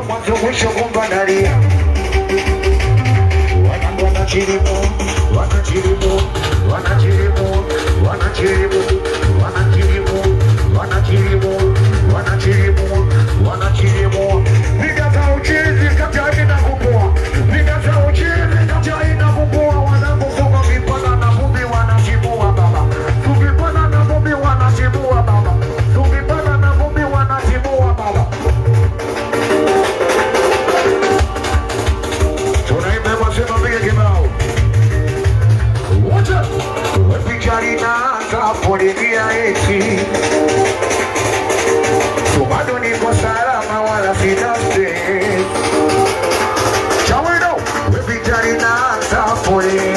mwanzo mwisho kumbanalia. Wanachiribu, wanachiribu, wanachiribu, wanachiribu, wanachiribu, wanachiribu, wanachiribu, wanachiribu. Vida za uchizi katai na kupoa, vida za uchizi katai na kupoa. Wanapofunga vipana na vumbi wanachibua baba, tukipana na vumbi wanachibua baba, tukipana na vumbi wanachibua baba. Tunaimba sema vile kibao. Wacha wapijari na kapolivia eti bado niko salama wala sina stress. Chawino wapijari na kapolivia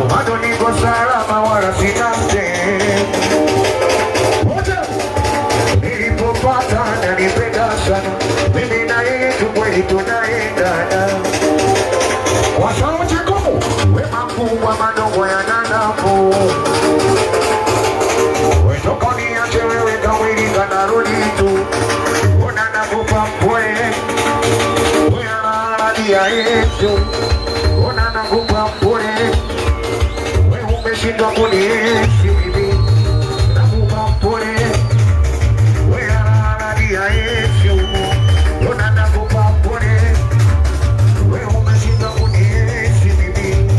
bado niko salama wala sina stress. Wacha nilipopata na nipenda sana mimi na yeye tukweli tunaendana kwa sauti ngumu, wema mkubwa madogo yananapo wetokoni yache wewe kawili kanarudi tu unanakupa mpwe weanaradia yetu unanakupa mpwe we umeshindwa kuniesi mimi nakupa mpwe weanaradia yetu unanakupa mpwe we umeshindwa kuniesi mimi.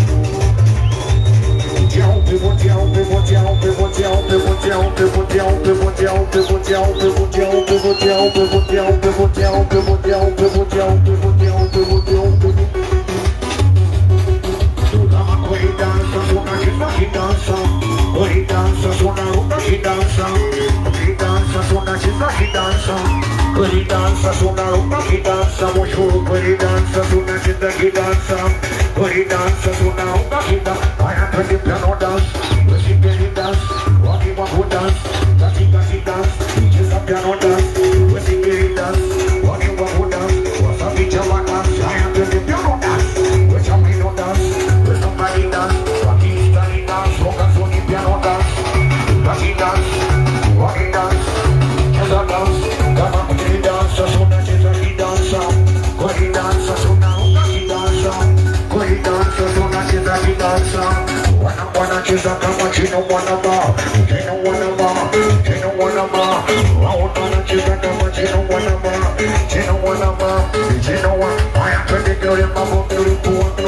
Wanacheza kama chino wanaba, chino wanaba, chino wanaba. Wanacheza kama chino wanaba, chino wanaba, chino wanaba. Haya twende kule mambo tulipoa.